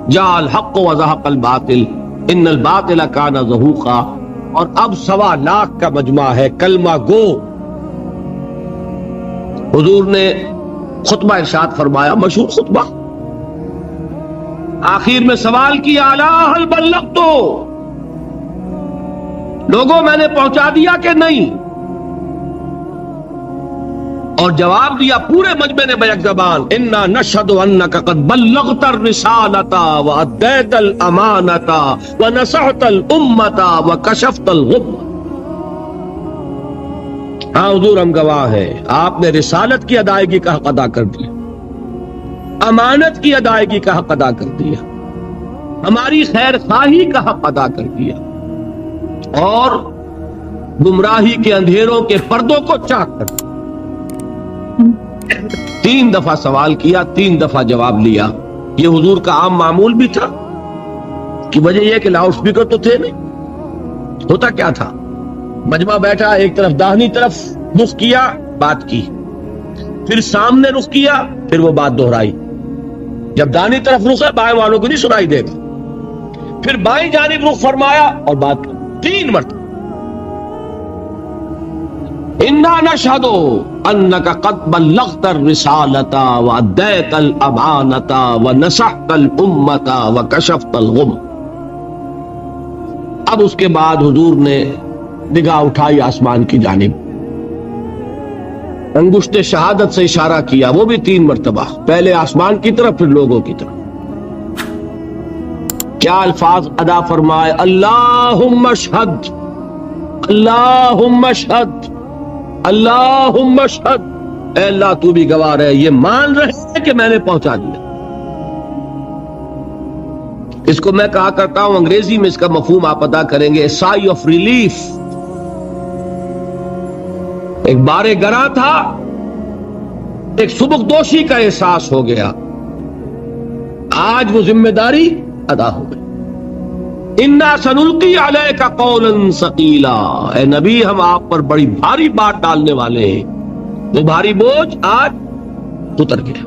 جاء الحق وزهق الباطل ان الباطل کان زہوقا. اور اب 1.25 لاکھ کا مجمع ہے کلمہ گو. حضور نے خطبہ ارشاد فرمایا، مشہور خطبہ. آخر میں سوال کیا، الا هل بلغت؟ لوگوں میں نے پہنچا دیا کہ نہیں؟ اور جواب دیا پورے مجمع نے بیک زبان، انا نشہد انک قد بلغت الرسالۃ وادیت الامانۃ ونصحت الامۃ وکشفت الغمۃ. ہاں حضور، ہم گواہ ہیں، آپ نے رسالت کی ادائیگی کا حق ادا کر دیا، امانت کی ادائیگی کا حق ادا کر دیا، ہماری خیر خواہی کا حق ادا کر دیا، اور گمراہی کے اندھیروں کے پردوں کو چاک کر دیا. 3 دفعہ سوال کیا، 3 دفعہ جواب لیا. یہ حضور کا عام معمول بھی تھا، کہ وجہ یہ کہ لاؤڈ سپیکر تو تھے نہیں. ہوتا کیا تھا؟ مجمع بیٹھا، ایک طرف داہنی طرف رخ کیا، بات کی، پھر سامنے رخ کیا، پھر وہ بات دہرائی. جب داہنی طرف رخ ہے، بائیں والوں کو نہیں سنائی دے گا، پھر بائیں جانب رخ فرمایا اور بات کی 3 مرتبہ. انا نشہد انک قد بلغت الرسالۃ وادیت الامانۃ ونصحت الامۃ وکشفت الغم. اب اس کے بعد حضور نے نگاہ اٹھائی آسمان کی جانب، انگشت شہادت سے اشارہ کیا، وہ بھی 3 مرتبہ، پہلے آسمان کی طرف پھر لوگوں کی طرف. کیا الفاظ ادا فرمائے؟ اللہم اشہد، اللہم اشہد، اللہم اشہد. اے اللہ تو بھی گواہ رہے، یہ مان رہے ہیں کہ میں نے پہنچا دیا. اس کو میں کہا کرتا ہوں، انگریزی میں اس کا مفہوم آپ ادا کریں گے، سائی آف ریلیف. ایک بارے گراں تھا، ایک سبکدوشی کا احساس ہو گیا، آج وہ ذمہ داری ادا ہو گئی. انا سنلقی علیک قولا ثقیلا، اے نبی ہم آپ پر بڑی بھاری بات ڈالنے والے ہیں. وہ بھاری بوجھ آج اتر گیا.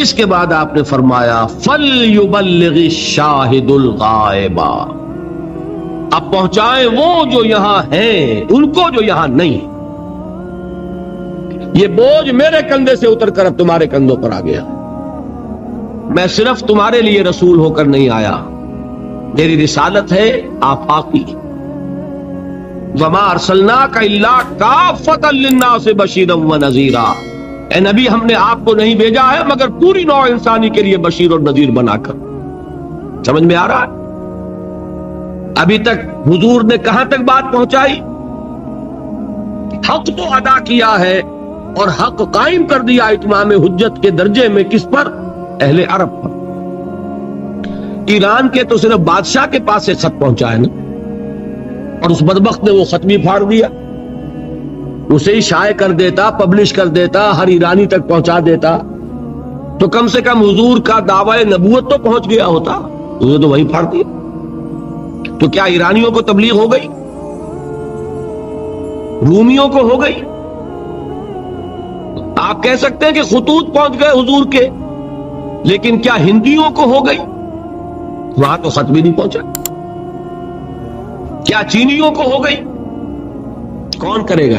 اس کے بعد آپ نے فرمایا فَلْيُبَلِّغِ الشَّاهِدُ الْغَائِبَ، اب پہنچائیں وہ جو یہاں ہیں ان کو جو یہاں نہیں. یہ بوجھ میرے کندھے سے اتر کر اب تمہارے کندھوں پر آ گیا. میں صرف تمہارے لیے رسول ہو کر نہیں آیا، میری رسالت ہے آفاقی. وَمَا أَرْسَلْنَاكَ إِلَّا كَافَّةً لِلنَّاسِ بَشِيرًا وَنَذِيرًا. اے نبی ہم نے آپ کو نہیں بھیجا ہے مگر پوری نوع انسانی کے لیے بشیر اور نذیر بنا کر. سمجھ میں آ رہا ہے؟ ابھی تک حضور نے کہاں تک بات پہنچائی؟ حق تو ادا کیا ہے اور حق قائم کر دیا اتمام حجت کے درجے میں. کس پر؟ اہل عرب پر. ایران کے تو صرف بادشاہ کے پاس سے خط پہنچا ہے نا، اور اس بدبخت نے وہ خط بھی پھاڑ دیا. اسے ہی شائع کر دیتا، پبلش کر دیتا، ہر ایرانی تک پہنچا دیتا تو کم سے کم حضور کا دعوی نبوت تو پہنچ گیا ہوتا. اسے تو وہی پھاڑ دیا. تو کیا ایرانیوں کو تبلیغ ہو گئی؟ رومیوں کو ہو گئی؟ آپ کہہ سکتے ہیں کہ خطوط پہنچ گئے حضور کے، لیکن کیا ہندیوں کو ہو گئی؟ وہاں تو خط بھی نہیں پہنچا. کیا چینیوں کو ہو گئی؟ کون کرے گا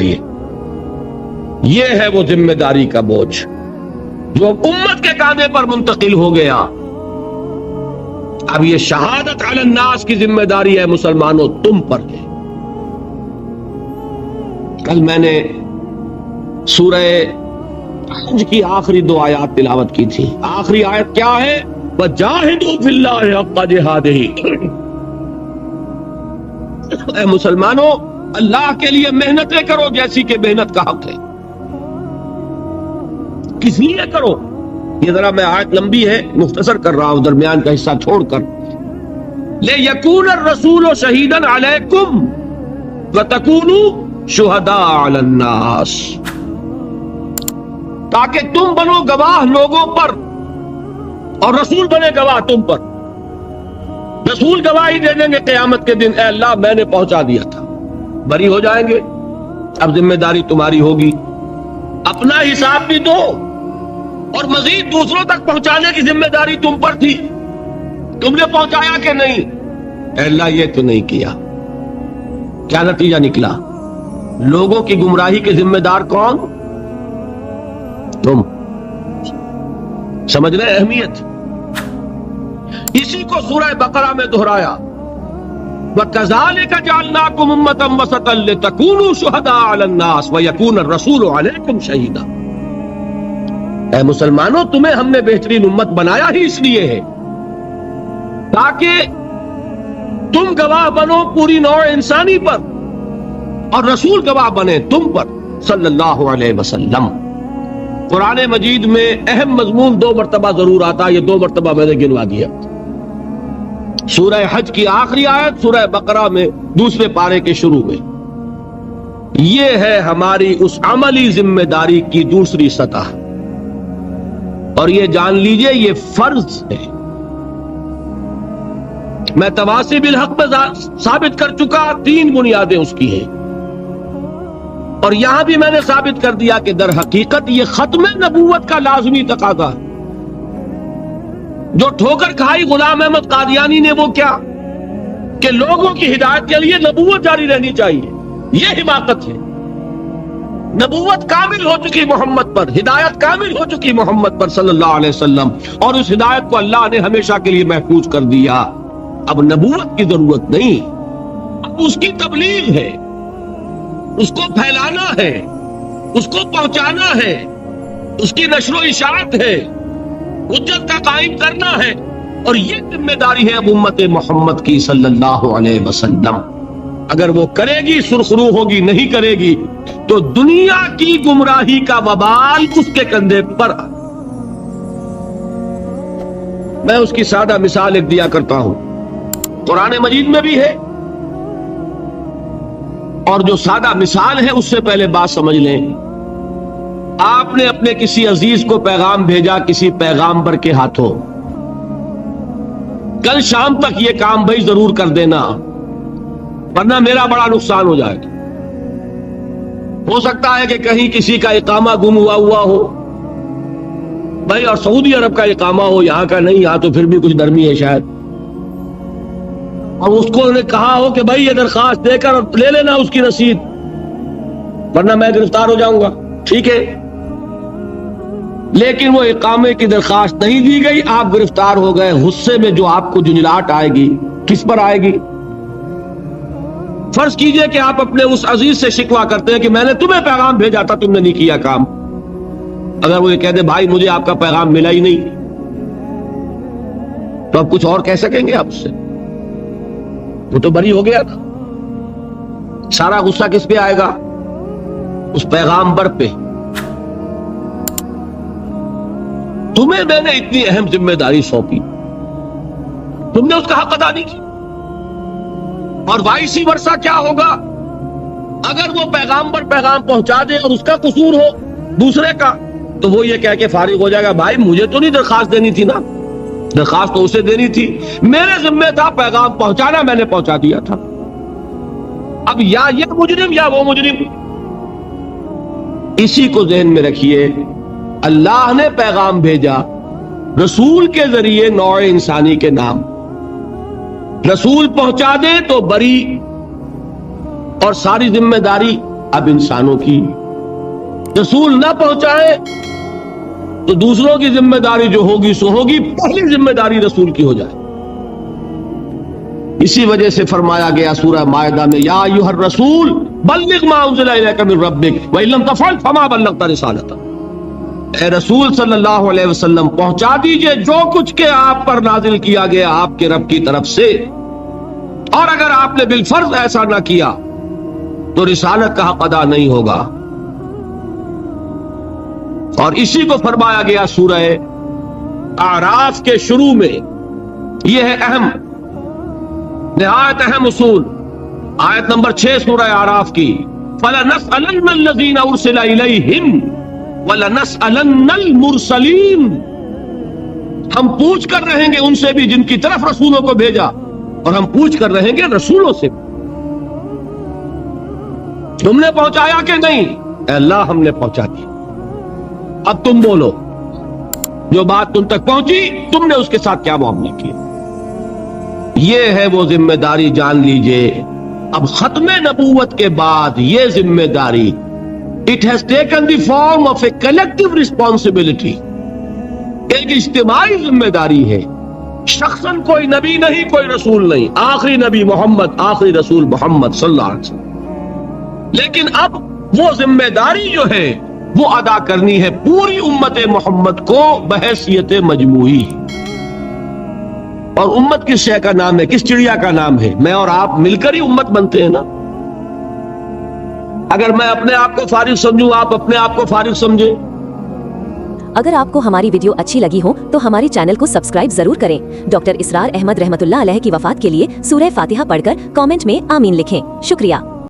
یہ ہے وہ ذمہ داری کا بوجھ جو امت کے کاندھے پر منتقل ہو گیا. اب یہ شہادت علی الناس کی ذمہ داری ہے مسلمانوں، تم پر ہے. کل میں نے سورہ حج کی آخری 2 آیات تلاوت کی تھی. آخری آیت کیا ہے؟ وَجَاهِدُوا فِي اللَّهِ حَقَّ جِهَادِهِ. اے مسلمانوں اللہ کے لیے محنتیں کرو جیسی کہ محنت کا حق ہے. کس لیے کرو؟ یہ ذرا میں آیت لمبی ہے، مختصر کر رہا ہوں درمیان کا حصہ چھوڑ کر. لِيَكُونَ الرَّسُولُ شَهِيدًا عَلَيْكُمْ وَتَكُونُوا شُهَدَاءَ عَلَى النَّاسِ، تاکہ تم بنو گواہ لوگوں پر اور رسول بنے گواہ تم پر. رسول گواہی دے دیں گے قیامت کے دن، اے اللہ میں نے پہنچا دیا تھا. بری ہو جائیں گے. اب ذمہ داری تمہاری ہوگی، اپنا حساب بھی دو اور مزید دوسروں تک پہنچانے کی ذمہ داری تم پر تھی. تم نے پہنچایا کہ نہیں؟ اے اللہ یہ تو نہیں کیا. کیا نتیجہ نکلا؟ لوگوں کی گمراہی کے ذمہ دار کون؟ تم. سمجھ رہے اہمیت؟ اسی کو سورہ بقرہ میں دہرایا، وَكَذَلِكَ جَعَلْنَاكُمْ أُمَّةً وَسَطًا لِتَكُونُوا شُهَدَاءَ عَلَى النَّاسِ وَيَكُونَ الرَّسُولُ عَلَيْكُمْ شَهِيدًا. اے مسلمانوں تمہیں ہم نے بہترین امت بنایا ہی اس لیے ہے تاکہ تم گواہ بنو پوری نوع انسانی پر اور رسول گواہ بنے تم پر صلی اللہ علیہ وسلم. قرآن مجید میں اہم مضمون 2 مرتبہ ضرور آتا، یہ 2 مرتبہ میں نے گنوا دیا. سورہ حج کی آخری آیت، سورہ بقرہ میں دوسرے پارے کے شروع میں. یہ ہے ہماری اس عملی ذمہ داری کی دوسری سطح، اور یہ جان لیجئے یہ فرض ہے. میں تواصی بالحق میں ثابت کر چکا 3 بنیادیں اس کی ہیں، اور یہاں بھی میں نے ثابت کر دیا کہ در حقیقت یہ ختم نبوت کا لازمی تقاضا ہے. جو ٹھوکر کھائی غلام احمد قادیانی نے وہ کیا کہ لوگوں کی ہدایت کے لیے نبوت جاری رہنی چاہیے، یہ حماقت ہے. نبوت کامل ہو چکی محمد پر، ہدایت کامل ہو چکی محمد پر صلی اللہ علیہ وسلم، اور اس ہدایت کو اللہ نے ہمیشہ کے لیے محفوظ کر دیا. اب نبوت کی ضرورت نہیں، اب اس کی تبلیغ ہے، اس کو پھیلانا ہے، اس کو پہنچانا ہے، اس کی نشر و اشاعت ہے، حجت کا قائم کرنا ہے. اور یہ ذمہ داری ہے اب امت محمد کی صلی اللہ علیہ وسلم. اگر وہ کرے گی سرخرو ہوگی، نہیں کرے گی تو دنیا کی گمراہی کا وبال اس کے کندھے پر. میں اس کی سادہ مثال ایک دیا کرتا ہوں، قرآن مجید میں بھی ہے، اور جو سادہ مثال ہے اس سے پہلے بات سمجھ لیں. آپ نے اپنے کسی عزیز کو پیغام بھیجا کسی پیغامبر کے ہاتھوں، کل شام تک یہ کام بھائی ضرور کر دینا ورنہ میرا بڑا نقصان ہو جائے گا. ہو سکتا ہے کہ کہیں کسی کا اقامہ گم ہوا ہو بھائی، اور سعودی عرب کا اقامہ ہو، یہاں کا نہیں، یہاں تو پھر بھی کچھ نرمی ہے شاید، اور اس کو نے کہا ہو کہ بھائی یہ درخواست دے کر لے لینا اس کی رسید ورنہ میں گرفتار ہو جاؤں گا. ٹھیک ہے، لیکن وہ اقامے کی درخواست نہیں دی گئی، آپ گرفتار ہو گئے. غصے میں جو آپ کو جنجلاہٹ آئے گی کس پر آئے گی؟ فرض کیجئے کہ آپ اپنے اس عزیز سے شکوہ کرتے ہیں کہ میں نے تمہیں پیغام بھیجا تھا، تم نے نہیں کیا کام. اگر وہ یہ کہہ دے بھائی مجھے آپ کا پیغام ملا ہی نہیں، تو آپ کچھ اور کہہ سکیں گے آپ سے؟ وہ تو بری ہو گیا نا. سارا غصہ کس پہ آئے گا؟ اس پیغامبر پہ. تمہیں میں نے اتنی اہم ذمہ داری سونپی، تم نے اس کا حق ادا نہیں کیا. اور وائسی ورثہ کیا ہوگا اگر وہ پیغامبر پیغام پہنچا دے اور اس کا قصور ہو دوسرے کا، تو وہ یہ کہہ کے فارغ ہو جائے گا بھائی مجھے تو نہیں درخواست دینی تھی نا، درخواست تو اسے دینی تھی، میرے ذمہ تھا پیغام پہنچانا، میں نے پہنچا دیا تھا. اب یا یہ مجرم یا وہ مجرم. اسی کو ذہن میں رکھیے، اللہ نے پیغام بھیجا رسول کے ذریعے نوع انسانی کے نام. رسول پہنچا دے تو بری، اور ساری ذمہ داری اب انسانوں کی. رسول نہ پہنچائے تو دوسروں کی ذمہ داری جو ہوگی سو ہوگی، پہلی ذمہ داری رسول کی ہو جائے. اسی وجہ سے فرمایا گیا سورہ مائدہ میں یا ایھا الرسول بلغ ما انزل الیک من ربک وان لم تفعل فما بلغت رسالتہ. اے رسول صلی اللہ علیہ وسلم پہنچا دیجئے جو کچھ کہ آپ پر نازل کیا گیا آپ کے رب کی طرف سے، اور اگر آپ نے بالفرض ایسا نہ کیا تو رسالت کا حق ادا نہیں ہوگا. اور اسی کو فرمایا گیا سورہ اعراف کے شروع میں. یہ ہے اہم، نہایت اہم اصول، آیت نمبر 6 سورہ اعراف کی. فَلَنَسْأَلَنَّ الَّذِينَ أُرْسِلَ إِلَيْهِمْ وَلَنَسْأَلَنَّ الْمُرْسَلِينَ. ہم پوچھ کر رہیں گے ان سے بھی جن کی طرف رسولوں کو بھیجا، اور ہم پوچھ کر رہیں گے رسولوں سے تم نے پہنچایا کہ نہیں؟ اے اللہ ہم نے پہنچا دی. اب تم بولو جو بات تم تک پہنچی تم نے اس کے ساتھ کیا معاملہ کیا. یہ ہے وہ ذمہ داری، جان لیجئے. اب ختم نبوت کے بعد یہ ذمہ داری it has taken the form of a collective responsibility. ایک اجتماعی ذمہ داری ہے. شخصاً کوئی نبی نہیں، کوئی رسول نہیں، آخری نبی محمد، آخری رسول محمد صلی اللہ علیہ وسلم. لیکن اب وہ ذمہ داری جو ہے وہ ادا کرنی ہے پوری امت محمد کو بحیثیت مجموعی. اور امت کس شے کا نام ہے، کس چڑیا کا نام ہے؟ میں اور آپ مل کر ہی امت بنتے ہیں نا. اگر میں اپنے آپ کو فارغ سمجھوں، آپ اپنے آپ کو فارغ سمجھے. اگر آپ کو ہماری ویڈیو اچھی لگی ہو تو ہمارے چینل کو سبسکرائب ضرور کریں. ڈاکٹر اسرار احمد رحمۃ اللہ علیہ کی وفات کے لیے سورہ فاتحہ پڑھ کر کامنٹ میں آمین لکھیں. شکریہ.